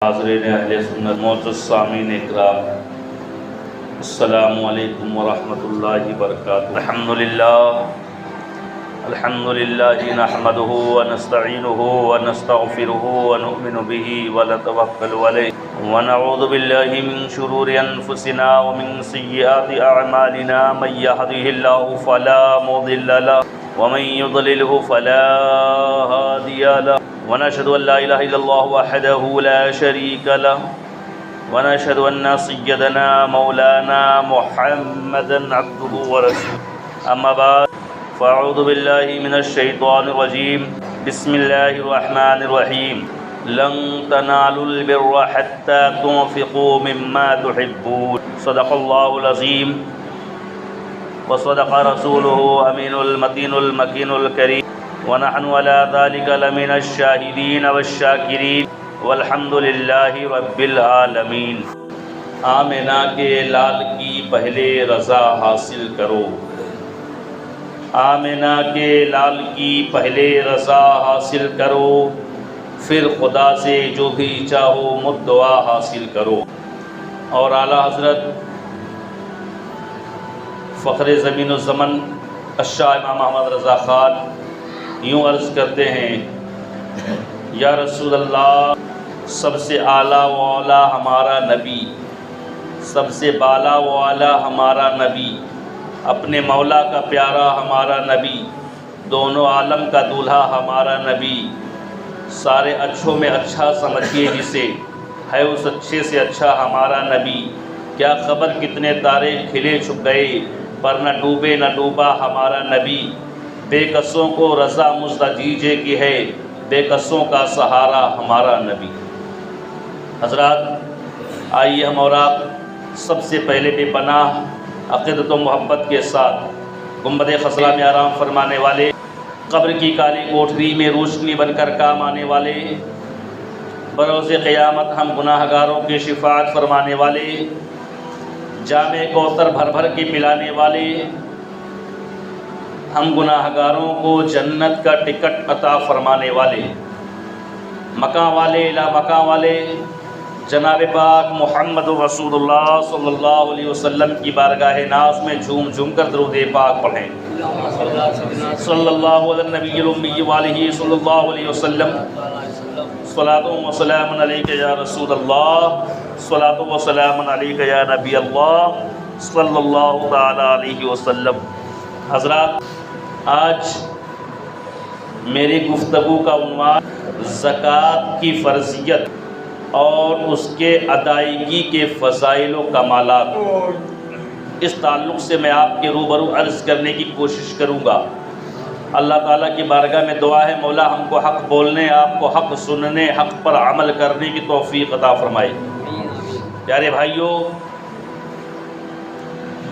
حاضرین اہل سنت معزز سامعین اکرام، السلام علیکم ورحمۃ اللہ وبرکاتہ۔ الحمدللہ نحمده ونستعینه ونستغفره ونؤمن به ونتوکل علیہ ونعوذ باللہ من شرور انفسنا ومن سیئات اعمالنا، من یهده اللہ فلا مضل له ومن یضللہ فلا ہادی له، ونشهد أن لا إله إلا الله وحده لا شريك له، ونشهد أن سيدنا مولانا محمدا عبده ورسوله، أما بعد فأعوذ بالله من الشيطان الرجيم، بسم الله الرحمن الرحيم، لن تنالوا البر حتى تنفقوا مما تحبون، صدق الله العظيم وصدق رسوله أمين المتين المكين الكريم، ونحن على ذلك لمن الشاهدين والشاكرين والحمد لله رب العالمین۔ آمنہ کے لال کی پہلے رضا حاصل کرو، آمنہ کے لال کی پہلے رضا حاصل کرو، پھر خدا سے جو بھی چاہو مدعا حاصل کرو۔ اور اعلیٰ حضرت فخر زمین و زمن الشاہ امام احمد رضا خان یوں عرض کرتے ہیں، یا رسول اللہ، سب سے اعلیٰ و اعلیٰ ہمارا نبی، سب سے بالا و اعلیٰ ہمارا نبی، اپنے مولا کا پیارا ہمارا نبی، دونوں عالم کا دولہا ہمارا نبی، سارے اچھوں میں اچھا سمجھیے جسے، ہے اس اچھے سے اچھا ہمارا نبی۔ کیا خبر کتنے تارے کھلے چھپ گئے، پر نہ ڈوبے نہ ڈوبا ہمارا نبی، بے قصوں کو رضا مزد دیجیے کی ہے، بے قصوں کا سہارا ہمارا نبی۔ حضرات، آئیے ہم اور آپ سب سے پہلے بے پناہ عقیدت و محبت کے ساتھ گنبد خضرا میں آرام فرمانے والے، قبر کی کالی کوٹھری میں روشنی بن کر کام آنے والے، بروز قیامت ہم گناہ گاروں کی شفاعت فرمانے والے، جام کوثر بھر بھر کے پلانے والے، ہم گناہ گاروں کو جنت کا ٹکٹ عطا فرمانے والے، مکان والے لا مکان والے جناب پاک محمد رسول اللہ صلی اللہ علیہ وسلم کی بارگاہ ناز میں جھوم جھوم کر درود پاک پڑھیں۔ صلی اللہ علیہ النبی الامی والہ صلی اللہ علیہ وسلم، صلاۃ و سلام علیک یا رسول اللہ، صلاۃ و سلام علیک یا نبی اللہ صلی اللہ تعالی علیہ وسلم۔ حضرات، آج میری گفتگو کا عنوان زکوٰۃ کی فرضیت اور اس کے ادائیگی کے فضائل و کمالات، اس تعلق سے میں آپ کے روبرو عرض کرنے کی کوشش کروں گا۔ اللہ تعالیٰ کی بارگاہ میں دعا ہے، مولا ہم کو حق بولنے، آپ کو حق سننے، حق پر عمل کرنے کی توفیق عطا فرمائے۔ پیارے بھائیوں،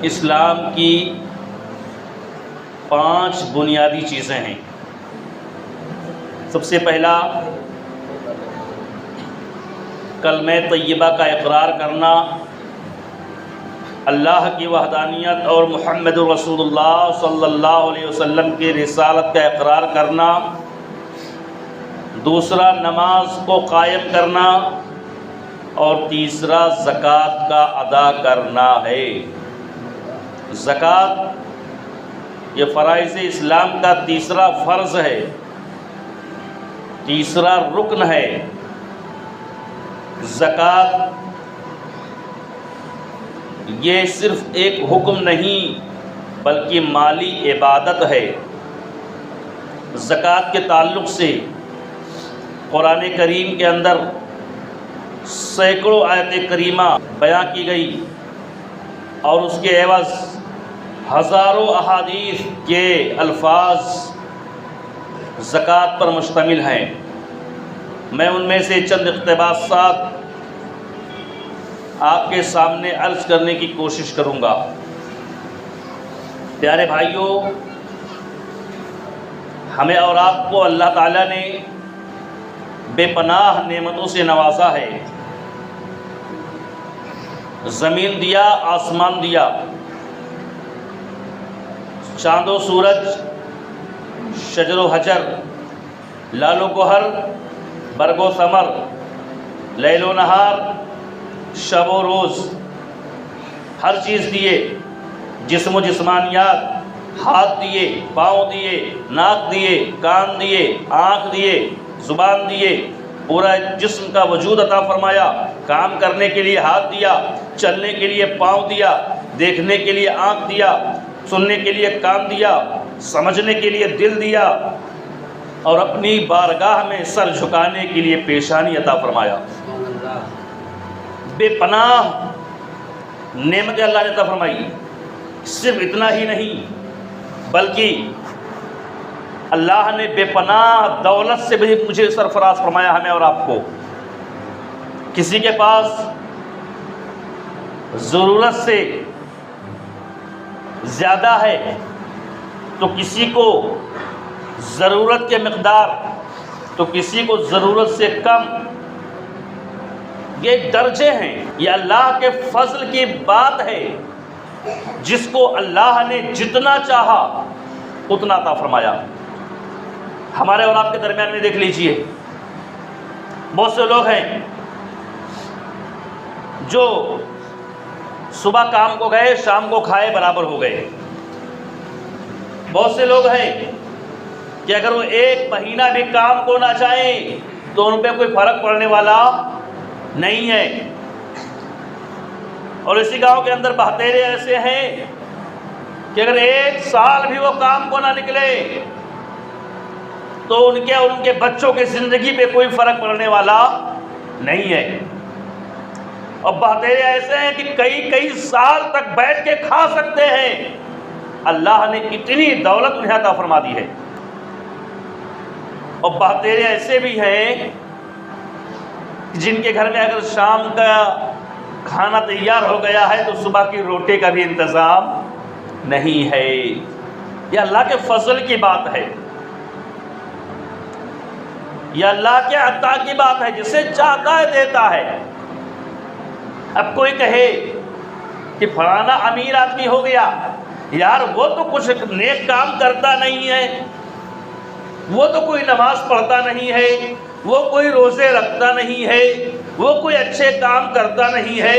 اسلام کی 5 بنیادی چیزیں ہیں۔ سب سے پہلا کلمہ طیبہ کا اقرار کرنا، اللہ کی وحدانیت اور محمد رسول اللہ صلی اللہ علیہ وسلم کی رسالت کا اقرار کرنا۔ دوسرا نماز کو قائم کرنا، اور تیسرا زکوٰۃ کا ادا کرنا ہے۔ زکوٰۃ یہ فرائض اسلام کا تیسرا فرض ہے، تیسرا رکن ہے۔ زکوٰۃ یہ صرف ایک حکم نہیں بلکہ مالی عبادت ہے۔ زکوٰۃ کے تعلق سے قرآن کریم کے اندر سینکڑوں آیت کریمہ بیان کی گئی، اور اس کے عوض ہزاروں احادیث کے الفاظ زکوٰۃ پر مشتمل ہیں۔ میں ان میں سے چند اقتباسات آپ کے سامنے عرض کرنے کی کوشش کروں گا۔ پیارے بھائیوں، ہمیں اور آپ کو اللہ تعالیٰ نے بے پناہ نعمتوں سے نوازا ہے۔ زمین دیا، آسمان دیا، چاند و سورج، شجر و حجر، لال و گوہر، برگ و ثمر، لیل و نہار، شب و روز، ہر چیز دیے، جسم و جسمانیات، ہاتھ دیے، پاؤں دیے، ناک دیے، کان دیے، آنکھ دیے، زبان دیے، پورا جسم کا وجود عطا فرمایا، کام کرنے کے لیے ہاتھ دیا، چلنے کے لیے پاؤں دیا، دیکھنے کے لیے آنکھ دیا، سننے کے لیے کان دیا، سمجھنے کے لیے دل دیا، اور اپنی بارگاہ میں سر جھکانے کے لیے پیشانی عطا فرمایا۔ بے پناہ نعمت اللہ نے عطا فرمائی۔ صرف اتنا ہی نہیں بلکہ اللہ نے بے پناہ دولت سے بھی مجھے سرفراز فرمایا، ہمیں اور آپ کو۔ کسی کے پاس ضرورت سے زیادہ ہے تو کسی کو ضرورت کے مقدار، تو کسی کو ضرورت سے کم، یہ درجے ہیں، یہ اللہ کے فضل کی بات ہے۔ جس کو اللہ نے جتنا چاہا اتنا عطا فرمایا۔ ہمارے اور آپ کے درمیان میں دیکھ لیجئے، بہت سے لوگ ہیں جو صبح کام کو گئے، شام کو کھائے برابر ہو گئے۔ بہت سے لوگ ہیں کہ اگر وہ ایک مہینہ بھی کام کو نہ جائیں تو ان پہ کوئی فرق پڑنے والا نہیں ہے۔ اور اسی گاؤں کے اندر بہتیرے ایسے ہیں کہ اگر ایک سال بھی وہ کام کو نہ نکلے تو ان کے اور ان کے بچوں کی زندگی پہ کوئی فرق پڑنے والا نہیں ہے۔ اور بہتیرے ایسے ہیں کہ کئی سال تک بیٹھ کے کھا سکتے ہیں۔ اللہ نے اتنی دولت انہیں عطا فرما دی ہے۔ اور بہتیرے ایسے بھی ہیں جن کے گھر میں اگر شام کا کھانا تیار ہو گیا ہے تو صبح کی روٹی کا بھی انتظام نہیں ہے۔ یہ اللہ کے فضل کی بات ہے، یہ اللہ کے عطا کی بات ہے، جسے چاہتا ہے دیتا ہے۔ اب کوئی کہے کہ فلانا امیر آدمی ہو گیا، یار وہ تو کچھ نیک کام کرتا نہیں ہے، وہ تو کوئی نماز پڑھتا نہیں ہے، وہ کوئی روزے رکھتا نہیں ہے، وہ کوئی اچھے کام کرتا نہیں ہے،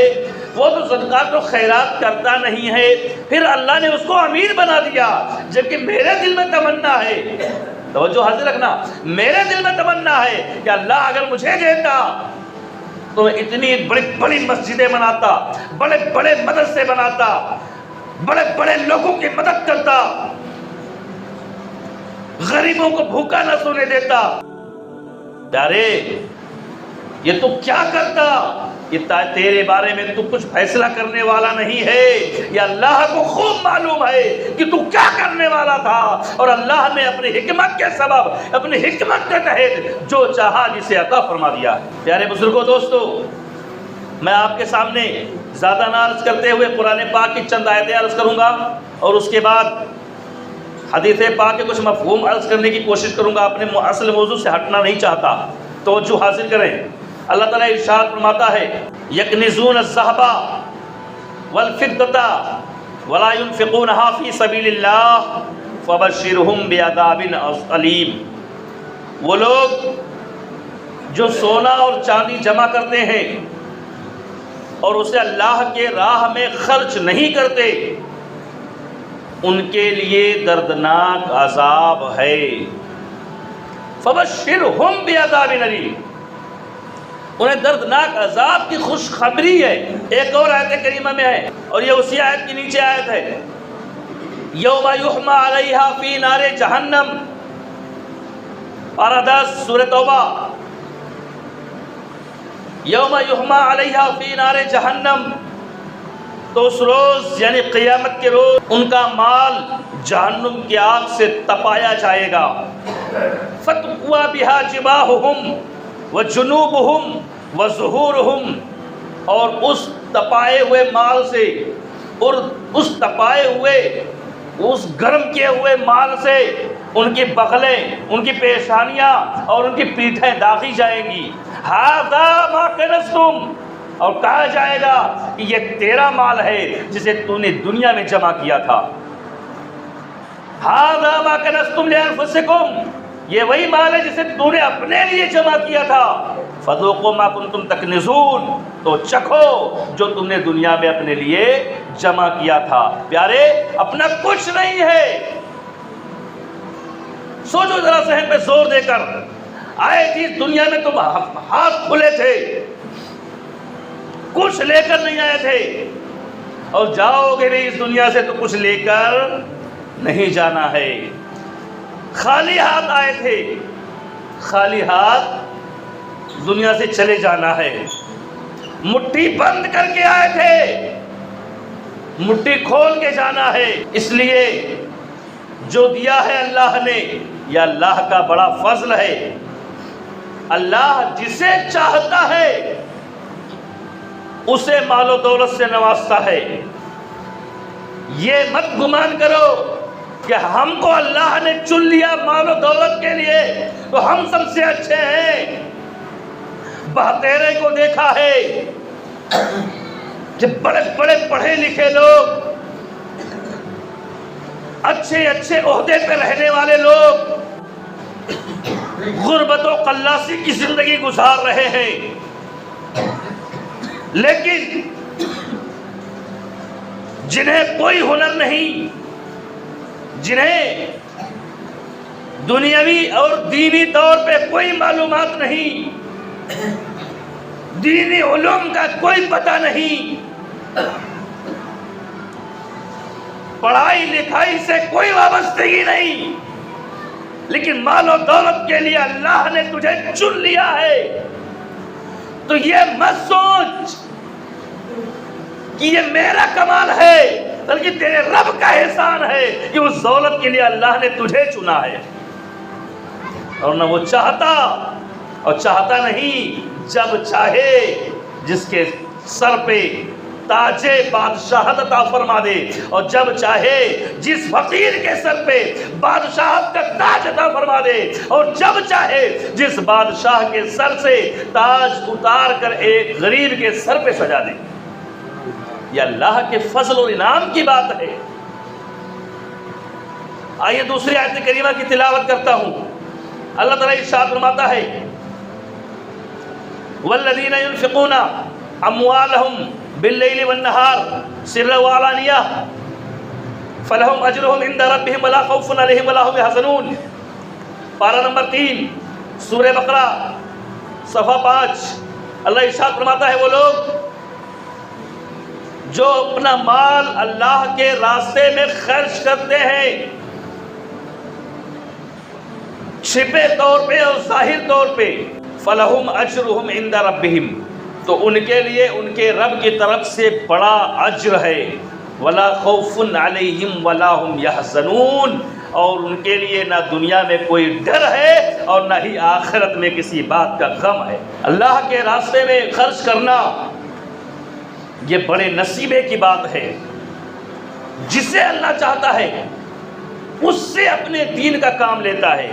وہ تو صدقات و خیرات کرتا نہیں ہے، پھر اللہ نے اس کو امیر بنا دیا۔ جبکہ میرے دل میں تمنا ہے، توجہ حاضر رکھنا، میرے دل میں تمنا ہے کہ اللہ اگر مجھے دیتا تو میں اتنی بڑی بڑی مسجدیں بناتا، بڑے بڑے مدرسے بناتا، بڑے بڑے لوگوں کی مدد کرتا، غریبوں کو بھوکا نہ سونے دیتا۔ پیارے یہ تو کیا کرتا؟ یہ تیرے بارے میں تو کچھ فیصلہ کرنے والا نہیں ہے، یہ اللہ کو خوب معلوم ہے کہ تو کیا کرنے والا تھا، اور اللہ نے اپنی حکمت کے سبب، اپنی حکمت کے تحت جو چاہا جسے عطا فرما دیا ہے۔ پیارے بزرگوں، دوستو، میں آپ کے سامنے زیادہ نہ عرض کرتے ہوئے قرآن پاک کی چند آیتیں عرض کروں گا، اور اس کے بعد حدیث پاک کے کچھ مفہوم عرض کرنے کی کوشش کروں گا۔ اپنے اصل موضوع سے ہٹنا نہیں چاہتا، توجہ حاصل کریں۔ اللہ تعالیٰ ارشاد فرماتا ہے، یکنزون الذھب والفضة ولا ينفقونها في سبيل الله فبشرهم بعذاب أليم۔ وہ لوگ جو سونا اور چاندی جمع کرتے ہیں اور اسے اللہ کے راہ میں خرچ نہیں کرتے، ان کے لیے دردناک عذاب ہے۔ فبشرهم بعذاب أليم، انہیں دردناک عذاب کی خوشخبری ہے۔ ایک اور آیت کریمہ میں ہے، اور یہ اسی آیت کی نیچے آیت ہے، یوم یحمى علیہا فی نار جہنم، پارہ 10 سورہ توبہ۔ یوم یحمى علیہا فی نار جہنم، تو اس روز یعنی قیامت کے روز ان کا مال جہنم کی آگ سے تپایا جائے گا۔ فتقوی بہا جباہہم وجنوبہم وظہورہم، اور اس تپائے ہوئے مال سے، اور اس تپائے ہوئے، اس گرم کیے ہوئے مال سے ان کی بغلیں، ان کی پیشانیاں اور ان کی پیٹھیں داغی جائیں گی۔ ھذا ما کنزتم، اور کہا جائے گا کہ یہ تیرا مال ہے جسے تو نے دنیا میں جمع کیا تھا۔ ھذا ما کنزتم لانفسکم، یہ وہی مال ہے جسے تو نے اپنے لیے جمع کیا تھا۔ فذوقوا ما کنتم تکنزون، تو چکھو جو تم نے دنیا میں اپنے لیے جمع کیا تھا۔ پیارے، اپنا کچھ نہیں ہے۔ سوچو ذرا ذہن پہ زور دے کر، آئے تھی دنیا میں تم ہاتھ کھلے تھے، کچھ لے کر نہیں آئے تھے، اور جاؤ گے بھی اس دنیا سے تو کچھ لے کر نہیں جانا ہے۔ خالی ہاتھ آئے تھے، خالی ہاتھ دنیا سے چلے جانا ہے۔ مٹھی بند کر کے آئے تھے، مٹھی کھول کے جانا ہے۔ اس لیے جو دیا ہے اللہ نے، یہ اللہ کا بڑا فضل ہے۔ اللہ جسے چاہتا ہے اسے مال و دولت سے نوازتا ہے۔ یہ مت گمان کرو کہ ہم کو اللہ نے چن لیا مال و دولت کے لیے تو ہم سب سے اچھے ہیں۔ بہتیرے کو دیکھا ہے کہ بڑے بڑے پڑھے لکھے لوگ، اچھے اچھے عہدے پہ رہنے والے لوگ غربت و قلاسی کی زندگی گزار رہے ہیں، لیکن جنہیں کوئی ہنر نہیں، جنہیں دنیاوی اور دینی طور پہ کوئی معلومات نہیں، دینی علوم کا کوئی پتہ نہیں، پڑھائی لکھائی سے کوئی وابستگی نہیں، لیکن مال و دولت کے لیے اللہ نے تجھے چن لیا ہے، تو یہ مت سوچ کہ یہ میرا کمال ہے، بلکہ تیرے رب کا احسان ہے کہ اس دولت کے لیے اللہ نے تجھے چنا ہے۔ اور نہ وہ چاہتا، اور چاہتا نہیں، جب چاہے جس کے سر پہ تاج بادشاہت عطا فرما دے، اور جب چاہے جس فقیر کے سر پہ بادشاہت کا تاج عطا فرما دے، اور جب چاہے جس بادشاہ کے سر سے تاج اتار کر ایک غریب کے سر پہ سجا دے۔ یہ اللہ کے فضل و انعام کی بات ہے۔ آئیے دوسری آیت کریمہ کی تلاوت کرتا ہوں۔ اللہ تعالیٰ ارشاد فرماتا ہے والذین ينفقون اموالهم باللیل والنہار سرا وعلانیہ فلہم اجرہم عند ربہم ولا خوف علیہم ولا هم یحزنون۔ پارہ نمبر 3 سورہ بقرہ صفحہ 5۔ اللہ ارشاد فرماتا ہے وہ لوگ جو اپنا مال اللہ کے راستے میں خرچ کرتے ہیں، چھپے طور پہ اور ظاہر طور پہ، فلہم اجرہم عند ربہم، تو ان کے لیے ان کے رب کی طرف سے بڑا اجر ہے، ولا خوف علیہم ولا هم یحزنون، اور ان کے لیے نہ دنیا میں کوئی ڈر ہے اور نہ ہی آخرت میں کسی بات کا غم ہے۔ اللہ کے راستے میں خرچ کرنا یہ بڑے نصیبے کی بات ہے۔ جسے اللہ چاہتا ہے اس سے اپنے دین کا کام لیتا ہے۔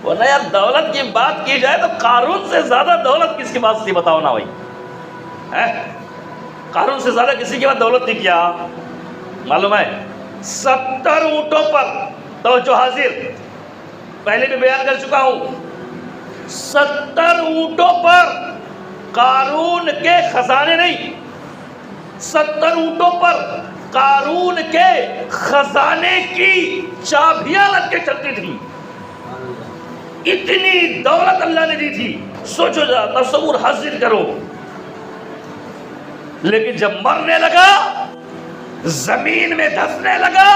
ورنہ یار دولت کی بات کی جائے تو قارون سے زیادہ دولت کس کے پاس تھی، بتاؤ نا بھائی۔ قارون سے زیادہ کسی کے پاس دولت تھی کیا معلوم ہے؟ 70 اونٹوں پر، توجہ حاضر، پہلے بھی بیان کر چکا ہوں، 70 اونٹوں پر قارون کے خزانے نہیں، 70 اونٹوں پر قارون کے خزانے کی چابیاں لگ کے چلتی تھی۔ اتنی دولت اللہ نے دی تھی، سوچو ذرا، تصور حاصل کرو۔ لیکن جب مرنے لگا، زمین میں دھسنے لگا،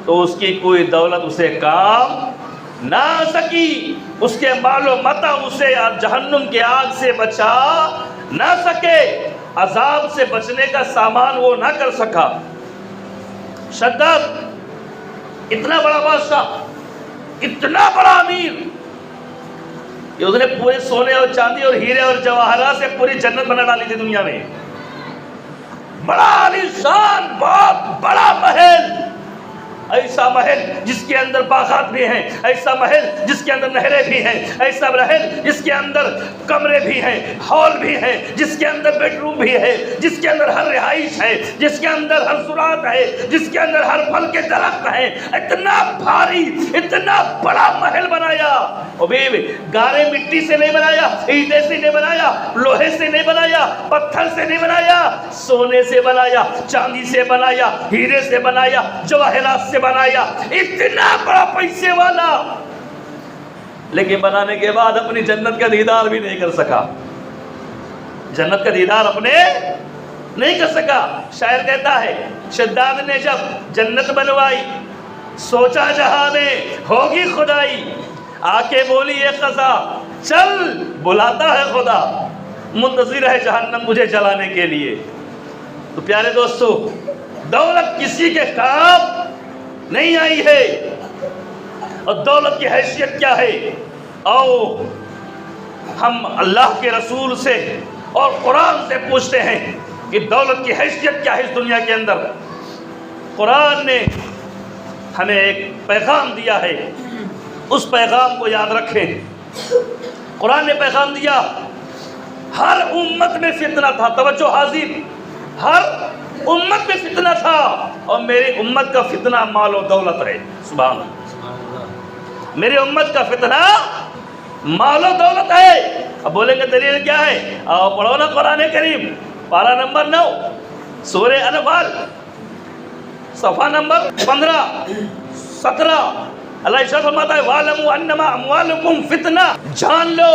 تو اس کی کوئی دولت اسے کام نہ آ سکی، اس کے مال و متاع اسے جہنم کی آگ سے بچا نہ سکے، عذاب سے بچنے کا سامان وہ نہ کر سکا۔ شداد اتنا بڑا بادشاہ، اتنا بڑا امیر کہ اس نے پورے سونے اور چاندی اور ہیرے اور جواہرات سے پوری جنت بنا ڈالی تھی دنیا میں، بڑا عالی شان، بہت بڑا محل، ایسا محل جس کے اندر باغات بھی ہیں، ایسا محل جس کے اندر نہریں بھی ہیں، ایسا محل جس کے اندر کمرے بھی ہیں، ہال بھی ہیں، جس کے اندر بیڈ روم بھی ہے، جس کے اندر ہر رہائش ہے، جس کے اندر ہر سرات ہے، جس کے اندر ہر پھل کے درخت ہیں. اتنا بھاری، اتنا بڑا محل بنایا. اور گارے مٹی سے نہیں بنایا، اینٹیں سے نہیں بنایا، لوہے سے نہیں بنایا، پتھر سے نہیں بنایا، سونے سے بنایا، چاندی سے بنایا، ہیرے سے بنایا، جواہرات سے بنایا. اتنا بڑا پیسے والا، لیکن بنانے کے بعد اپنی جنت کا دیدار بھی نہیں کر سکا. جنت کا دیدار اپنے نہیں کر سکا. شاعر کہتا ہے شداد نے جب جنت بنوائی، سوچا جہاں میں ہوگی خدائی، آ کے بولی یہ قضا چل بلاتا ہے خدا، منتظر ہے جہنم مجھے جلانے کے لیے. تو پیارے دوستو، دولت کسی کے کام نہیں آئی ہے. اور دولت کی حیثیت کیا ہے؟ آؤ ہم اللہ کے رسول سے اور قرآن سے پوچھتے ہیں کہ دولت کی حیثیت کیا ہے اس دنیا کے اندر. قرآن نے ہمیں ایک پیغام دیا ہے، اس پیغام کو یاد رکھیں. قرآن نے پیغام دیا، ہر امت میں فتنہ تھا. توجہ حاضر، ہر امت میں فتنہ تھا، اور میری امت کا فتنہ مال و دولت ہے. سبحان اللہ. میری امت کا فتنہ مال و دولت ہے. اب بولیں گے دلیل کیا ہے؟ آؤ پڑھو نا قرآن کریم، پارہ نمبر 9 سورہ انفال صفحہ نمبر 15-17. اللہ ارشاد فرماتا ہے وَاعْلَمُوا أَنَّمَا أَمْوَالُكُمْ فِتْنَةٌ. جان لو،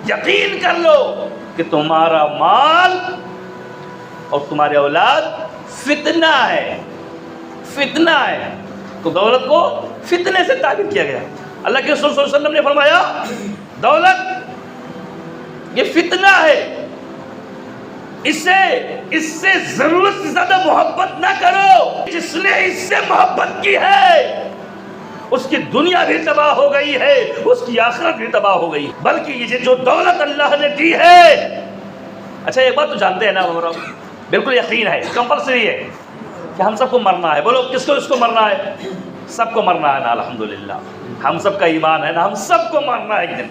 یقین کر لو کہ تمہارا مال اور تمہاری اولاد فتنہ ہے. فتنہ ہے. تو دولت کو فتنے سے تعبیر کیا گیا. اللہ کے رسول صلی اللہ علیہ وسلم نے فرمایا دولت یہ فتنہ ہے، اس سے ضرورت سے زیادہ محبت نہ کرو. جس نے اس سے محبت کی ہے اس کی دنیا بھی تباہ ہو گئی ہے، اس کی آخرت بھی تباہ ہو گئی. بلکہ یہ جو دولت اللہ نے دی ہے، اچھا ایک بات تو جانتے ہیں نا، بالکل یقین ہے، کمپلسری ہے کہ ہم سب کو مرنا ہے. بولو کس کو؟ اس کو مرنا ہے، سب کو مرنا ہے نا. الحمدللہ ہم سب کا ایمان ہے نا، ہم سب کو مرنا ہے ایک دن.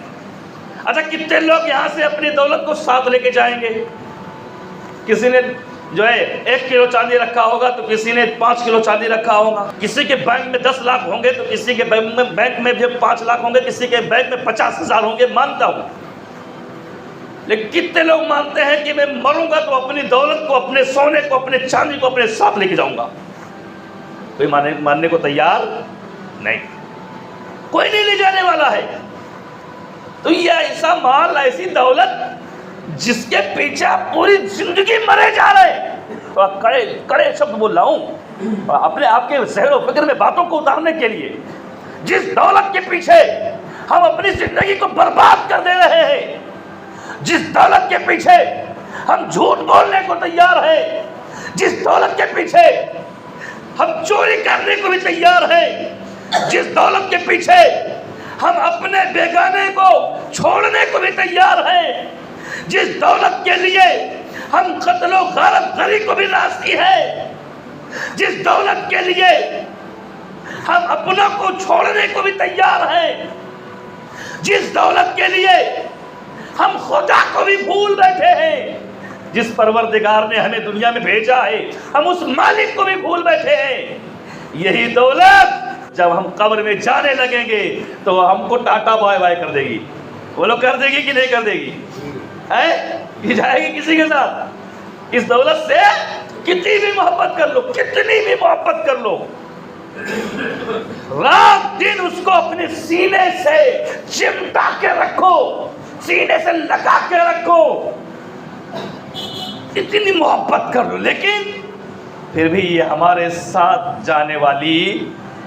اچھا کتنے لوگ یہاں سے اپنی دولت کو ساتھ لے کے جائیں گے؟ کسی نے جو ہے 1 کلو چاندی رکھا ہوگا تو کسی نے 5 کلو چاندی رکھا ہوگا. کسی کے بینک میں 10 لاکھ ہوں گے تو کسی کے بینک میں بھی 5 لاکھ ہوں گے، کسی کے بینک میں 50,000 ہوں گے. مانتا ہوں، لیکن کتنے لوگ مانتے ہیں کہ میں مروں گا تو اپنی دولت کو، اپنے سونے کو، اپنے چاندی کو اپنے ساتھ لے کے جاؤں گا؟ کوئی ماننے کو تیار نہیں، کوئی نہیں لے جانے والا ہے. تو یہ ایسا مال، ایسی دولت جس کے پیچھے آپ پوری زندگی مرے جا رہے ہیں. کڑے شبد بول رہا ہوں اپنے آپ کے ذہن و فکر میں باتوں کو اتارنے کے لیے. جس دولت کے پیچھے ہم اپنی زندگی کو برباد کر دے رہے ہیں، جس دولت کے پیچھے ہم جھوٹ بولنے کو تیار ہیں، جس دولت کے پیچھے ہم چوری کرنے کو بھی تیار ہیں، جس دولت کے پیچھے ہم اپنے بیگانے کو چھوڑنے کو بھی تیار ہیں، جس دولت کے لیے ہم قتل و غارت گری کو بھی راضی ہیں، جس دولت کے لیے ہم اپنوں کو چھوڑنے کو بھی تیار ہیں، جس دولت کے لیے ہم خدا کو بھی بھول بیٹھے ہیں، جس پروردگار نے ہمیں دنیا میں بھیجا ہے ہم اس مالک کو بھی بھول بیٹھے ہیں. یہی دولت جب ہم قبر میں جانے لگیں گے تو ہم کو ٹاٹا بائے بائے کر دے گی. وہ لوگ کر دے گی کہ نہیں کر دے گی؟ یہ جائے گی کسی کے ساتھ؟ اس دولت سے کتنی بھی محبت کر لو، کتنی بھی محبت کر لو، رات دن اس کو اپنے سینے سے چمٹا کے رکھو، سینے سے لگا کے رکھو، اتنی محبت کر لو، لیکن پھر بھی یہ ہمارے ساتھ جانے والی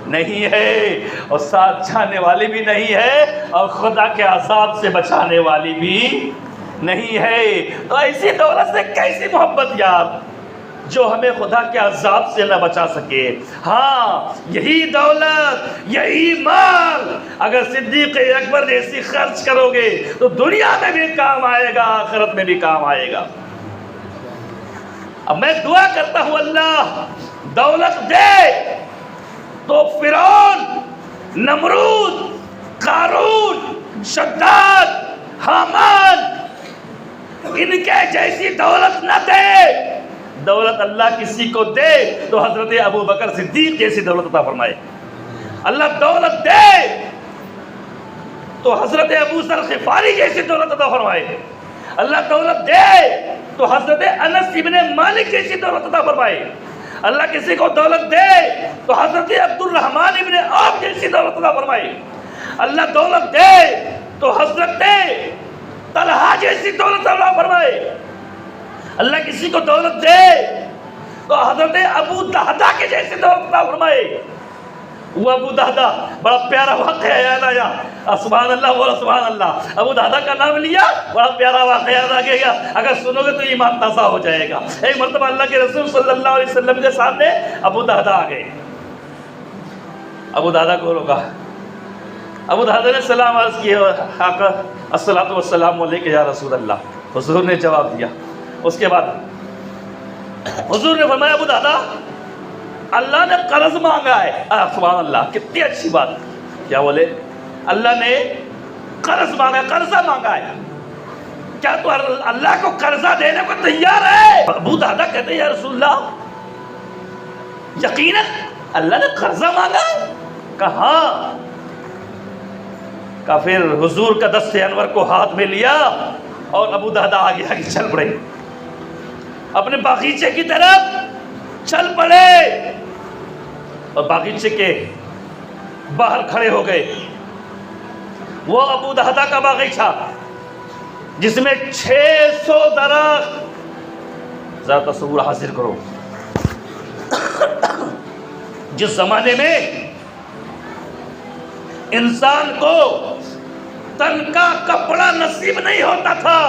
نہیں ہے، اور ساتھ جانے والی بھی نہیں ہے، اور خدا کے عذاب سے بچانے والی بھی نہیں ہے. تو ایسی دولت سے کیسی محبت یار، جو ہمیں خدا کے عذاب سے نہ بچا سکے. ہاں یہی دولت، یہی مال اگر صدیق اکبر جیسی خرچ کرو گے تو دنیا میں بھی کام آئے گا، آخرت میں بھی کام آئے گا. اب میں دعا کرتا ہوں اللہ دولت دے، تو فرعون، نمرود، قارون، شداد، حامان ان کے جیسی دولت نہ دے۔ دولت اللہ کسی کو دے تو حضرت ابو بکر صدیق جیسی دولت عطا فرمائے۔ اللہ دولت دے تو حضرت ابو ذر غفاری جیسی دولت عطا فرمائے۔ اللہ دولت دے تو حضرت انس ابن مالک جیسی دولت عطا فرمائے۔ اللہ کسی کو دولت دے تو حضرت عبد الرحمن ابن عوف جیسی دولت عطا فرمائے۔ اللہ دولت دے تو حضرت طلحہ جیسی دولت عطا فرمائے۔ اللہ کسی کو دولت دے تو حضرت ابو دہدہ کے جیسی دولت عطا فرمائے۔ وہ ابو دہدہ بڑا پیارا واقعہ یاد آیا، سبحان اللہ بولا سبحان اللہ۔ ابو دہدہ کا نام لیا، بڑا پیارا واقعہ یاد آ گیا، اگر سنو گے تو ایمان تازہ ہو جائے گا۔ ایک مرتبہ اللہ کے رسول صلی اللہ علیہ وسلم کے سامنے ابو دہدہ آ گئے۔ ابو دہدہ کو روکا، ابو دہدہ نے سلام عرض کیا، آقا الصلاۃ والسلام علیک یا رسول اللہ۔ حضور نے جواب دیا۔ اس کے بعد حضور نے فرمایا ابو دہدہ اللہ نے قرض مانگا ہے۔ سبحان اللہ، کتنی اچھی بات۔ کیا بولے؟ اللہ نے قرض مانگا ہے، قرضہ مانگا ہے۔ کیا تو اللہ کو قرضہ دینے کو تیار ہے؟ ابو دہدہ کہتے ہیں یا رسول اللہ یقیناً اللہ نے قرضہ مانگا ہے؟ کہا پھر حضور کا دست انور کو ہاتھ میں لیا اور ابو دہدہ آگے آگے چل پڑے، اپنے باغیچے کی طرف چل پڑے اور باغیچے کے باہر کھڑے ہو گئے۔ وہ ابو دہدہ کا باغیچہ جس میں 600 درخت، ذرا تصور حاصل کرو، جس زمانے میں انسان کو تن کا کپڑا نصیب نہیں ہوتا تھا،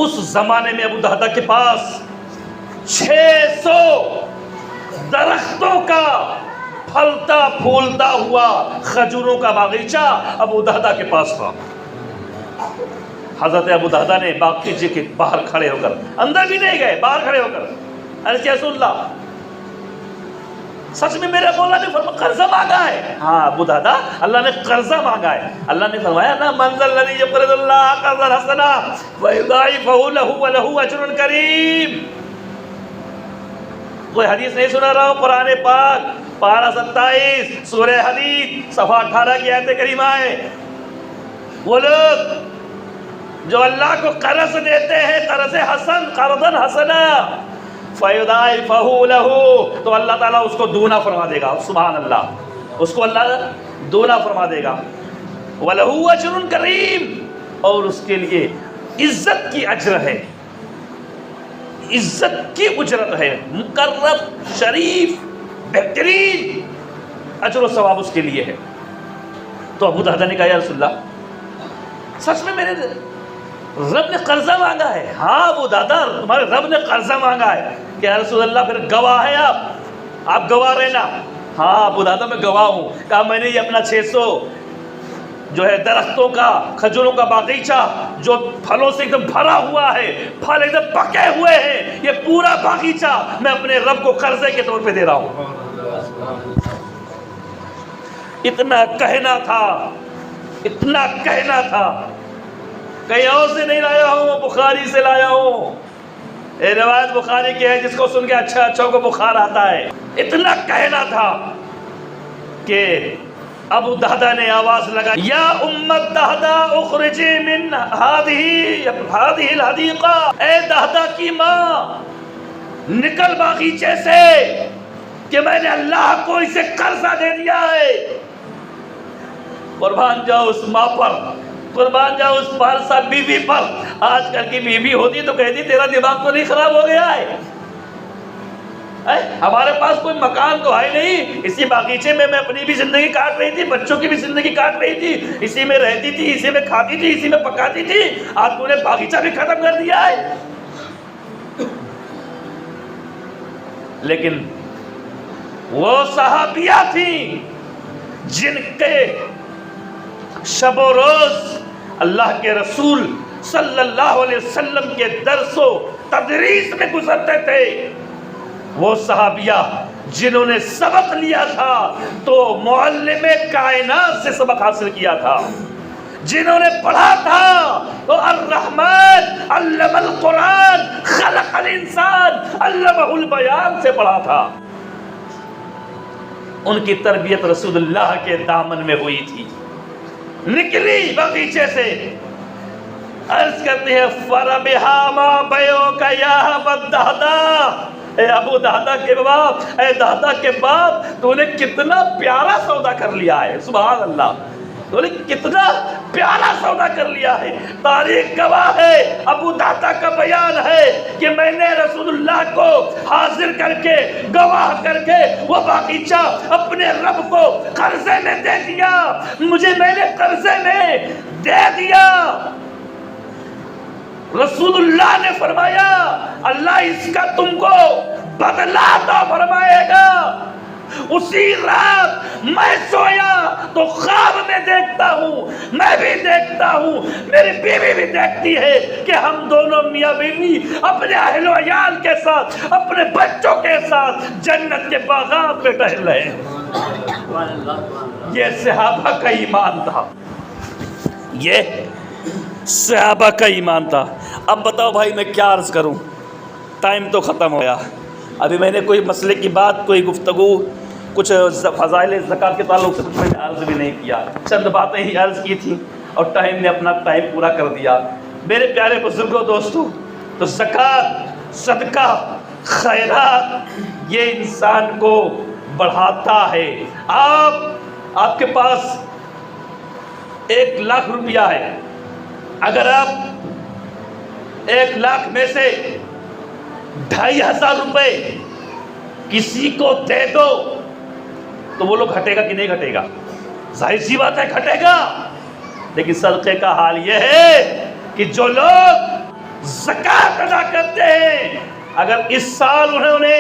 اس زمانے میں ابو دہدہ کے پاس 600 درختوں کا پھلتا پھولتا ہوا کھجوروں کا باغیچہ ابو دہدہ کے پاس تھا۔ حضرت ابو دہدہ نے باغیچے کے باہر کھڑے ہو کر، اندر بھی نہیں گئے، باہر کھڑے ہو کر عرض کیا رسول اللہ سچ میں میرے مولا نے فرمایا قرضہ مانگا ہے؟ ہاں ابو دہدہ اللہ نے قرضہ مانگا ہے۔ اللہ نے فرمایا نا من ذا الذی یقرض اللہ قرضا حسنا فیضاعفہ لہ ولہ اجر کریم۔ کوئی حدیث نہیں سنا رہا ہوں، قرآن پاک پارہ 27 سورہ حدید صفحہ 18 کی آیت کریمہ ہے۔ وہ لوگ جو اللہ کو قرض دیتے ہیں، قرض حسن، قرضا حسنا فَيُضَاعِفَهُ لَهُ، تو اللہ تعالیٰ اس کو دونا فرما دے گا۔ سبحان اللہ، اس کو اللہ دونا فرما دے گا۔ وَلَهُ أَجْرٌ كَرِيمٌ، اور اس کے لیے عزت کی اجر ہے، عزت کی اجرت ہے، مقرب، شریف، بہترین اجر و ثواب اس کے لیے ہے۔ تو ابو دہدہ نے کہا یا رسول اللہ سچ میں میرے رب نے قرضہ مانگا ہے؟ ہاں ابو دہدہ تمہارے رب نے قرضہ مانگا ہے۔ کہ یا رسول اللہ پھر گواہ ہے آپ گواہ رہنا۔ ہاں ابو دہدہ میں گواہ ہوں۔ کہا میں نے یہ اپنا 600 جو ہے درختوں کا، کھجوروں کا باغیچہ جو پھلوں سے ایک دم بھرا ہوا ہے، پھل ایک دم پکے ہوئے ہیں، یہ پورا باغیچہ میں اپنے رب کو قرضے کے طور پہ دے رہا ہوں۔ اتنا کہنا تھا، اتنا کہنا تھا، کہیں اور سے نہیں لایا ہوں، بخاری سے لایا ہوں۔ یہ روایت بخاری کی ہے، جس کو سن کے اچھا کو بخار آتا ہے۔ اتنا کہنا تھا کہ ابو دہدہ نے آواز لگا یا امت دہدہ اخرجی من هذه الحدیقہ، اے دہدہ کی ماں نکل باغیچے سے کہ میں نے اللہ کو اسے قرضہ دے دیا ہے۔ قربان جاؤ اس ماں پر، قربان جاؤ اس پارسا بی بی پر۔ آج کل کی بی بی ہوتی تو کہتی تیرا دماغ تو نہیں خراب ہو گیا ہے؟ ہمارے پاس کوئی مکان تو ہے نہیں، اسی باغیچے میں میں اپنی بھی زندگی کاٹ رہی تھی، بچوں کی بھی زندگی کاٹ رہی تھی، اسی میں رہتی تھی، اسی میں کھاتی تھی، اسی میں پکاتی تھی، آج تو نے باغیچہ بھی ختم کر دیا ہے۔ لیکن وہ صحابیہ تھیں جن کے شب و روز اللہ کے رسول صلی اللہ علیہ وسلم کے درس و تدریس میں گزرتے تھے۔ وہ صحابیہ جنہوں نے سبق لیا تھا تو معلم کائنات سے سبق حاصل کیا تھا، جنہوں نے پڑھا تھا تو الرحمن علم القرآن خلق الانسان علمہ البیان سے پڑھا تھا۔ ان کی تربیت رسول اللہ کے دامن میں ہوئی تھی۔ نکلی باغیچے سے، عرض کرتے ہیں فربہا ما بیعک یا ابا الدہداء، اے ابو دہدا کے باپ، اے دہدا کے باپ، تو نے کتنا پیارا سودا کر لیا ہے، سبحان اللہ، تو نے کتنا پیارا سودا کر لیا ہے۔ تاریخ گواہ ہے، ابو دہدا کا بیان ہے کہ میں نے رسول اللہ کو حاضر کر کے، گواہ کر کے وہ باغیچہ اپنے رب کو قرضے میں دے دیا، میں نے قرضے میں دے دیا۔ رسول اللہ نے فرمایا اللہ اس کا تم کو بدلہ عطا فرمائے گا۔ اسی رات میں سویا تو خواب میں دیکھتا ہوں، میں بھی دیکھتا ہوں، میری بیوی بھی دیکھتی ہے کہ ہم دونوں میاں بیوی اپنے اہل و عیال کے ساتھ، اپنے بچوں کے ساتھ جنت کے باغات میں ٹہل رہے ہیں۔ یہ صحابہ کا ایمان تھا، یہ صحابہ کا ایمان تھا۔ اب بتاؤ بھائی میں کیا عرض کروں، ٹائم تو ختم ہو گیا۔ ابھی میں نے کوئی مسئلے کی بات، کوئی گفتگو، کچھ فضائل زکوٰۃ کے تعلق سے کچھ میں نے عرض بھی نہیں کیا، چند باتیں ہی عرض کی تھیں اور ٹائم نے اپنا ٹائم پورا کر دیا۔ میرے پیارے بزرگوں، دوستوں، تو زکوٰۃ، صدقہ، خیرات یہ انسان کو بڑھاتا ہے۔ آپ کے پاس 1 لاکھ روپیہ ہے، اگر آپ 1 لاکھ میں سے 2500 روپے کسی کو دے دو تو وہ لوگ گھٹے گا کہ نہیں گھٹے گا؟ ظاہر سی بات ہے گھٹے گا۔ لیکن صدقے کا حال یہ ہے کہ جو لوگ زکوٰۃ ادا کرتے ہیں، اگر اس سال انہوں نے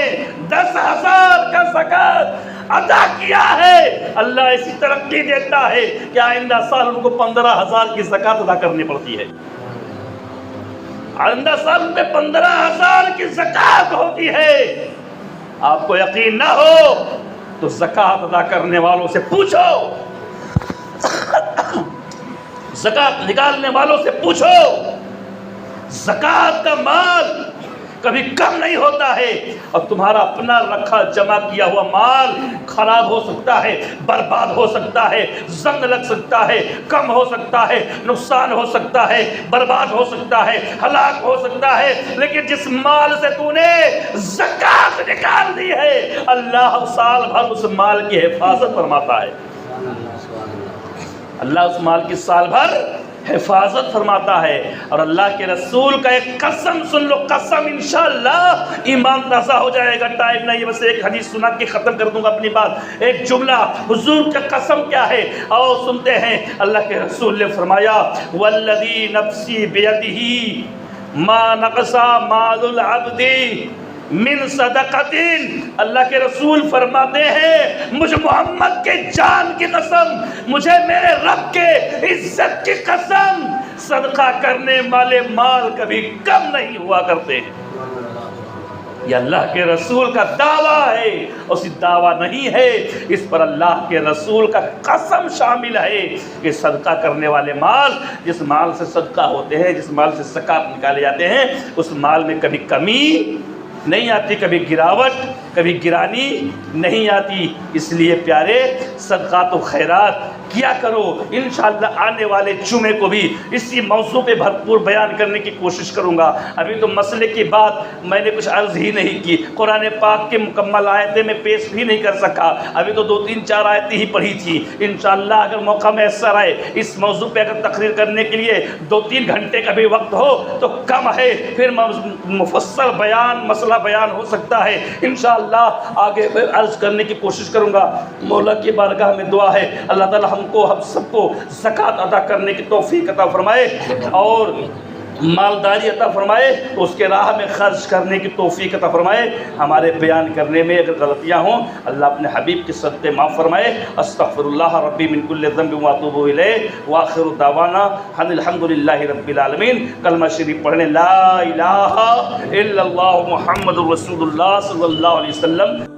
10,000 کا زکوٰۃ ادا کیا ہے، اللہ ایسی ترقی دیتا ہے کہ آئندہ سال ان کو 15,000 کی زکوٰۃ ادا کرنی پڑتی ہے۔ آئندہ سال میں 15,000 کی زکوٰۃ ہوتی ہے۔ آپ کو یقین نہ ہو تو زکوٰۃ ادا کرنے والوں سے پوچھو، زکوٰۃ نکالنے والوں سے پوچھو، زکوٰۃ کا مال کبھی کم نہیں ہوتا ہے، اور تمہارا اپنا رکھا جمع کیا ہوا مال خراب ہو سکتا ہے، برباد ہو سکتا ہے، زنگ لگ سکتا ہے، کم ہو سکتا ہے، نقصان ہو سکتا ہے، برباد ہو سکتا ہے، ہلاک ہو سکتا ہے، لیکن جس مال سے تو نے زکوٰۃ نکال دی ہے، اللہ سال بھر اس مال کی حفاظت فرماتا ہے۔ اللہ اس مال کی سال بھر حفاظت فرماتا ہے۔ اور اللہ کے رسول کا ایک قسم سن لو، قسم انشاءاللہ ایمان تازہ ہو جائے گا۔ ٹائم نہیں، بس ایک حدیث سنا کے ختم کر دوں گا اپنی بات۔ ایک جملہ حضور کا قسم کیا ہے، آؤ سنتے ہیں۔ اللہ کے رسول نے فرمایا والذی نفسی بیدہ ما نقص مال العبد من صدقۃ، اللہ کے رسول فرماتے ہیں مجھ محمد کے جان کی قسم، مجھے میرے رب کے عزت کی قسم، صدقہ کرنے والے مال کبھی کم نہیں ہوا کرتے ہیں۔ یہ اللہ کے رسول کا دعویٰ ہے، اور دعویٰ نہیں ہے، اس پر اللہ کے رسول کا قسم شامل ہے کہ صدقہ کرنے والے مال، جس مال سے صدقہ ہوتے ہیں، جس مال سے زکوٰۃ نکالے جاتے ہیں، اس مال میں کبھی کمی نہیں آتی، کبھی گراوٹ، کبھی گرانی نہیں آتی۔ اس لیے پیارے صدقات و خیرات کیا کرو۔ انشاءاللہ آنے والے جمعے کو بھی اسی موضوع پہ بھرپور بیان کرنے کی کوشش کروں گا۔ ابھی تو مسئلے کی بات میں نے کچھ عرض ہی نہیں کی، قرآن پاک کے مکمل آیتیں میں پیش بھی نہیں کر سکا، ابھی تو 2-3-4 آیتیں ہی پڑھی تھی۔ انشاءاللہ اگر موقع میسر آئے اس موضوع پہ اگر تقریر کرنے کے لیے 2-3 گھنٹے کا بھی وقت ہو تو کم ہے، پھر مفصل بیان، مسئلہ بیان ہو سکتا ہے۔ انشاءاللہ آگے میں عرض کرنے کی کوشش کروں گا۔ مولا کی بارگاہ میں دعا ہے اللہ تعالی ہم سب کو زکوٰۃ ادا کرنے کی توفیق عطا فرمائے، اور مالداری عطا فرمائے تو اس کے راہ میں خرچ کرنے کی توفیق عطا فرمائے۔ ہمارے بیان کرنے میں اگر غلطیاں ہوں اللہ اپنے حبیب کے صدقے معاف فرمائے۔ استغفر اللہ ربی من کل ذنب واتوب الیہ وآخر دعوانا ان الحمد للہ رب العالمین۔ کلمہ شریف پڑھنے لا الہ الا اللہ محمد رسول اللہ صلی اللہ علیہ وسلم۔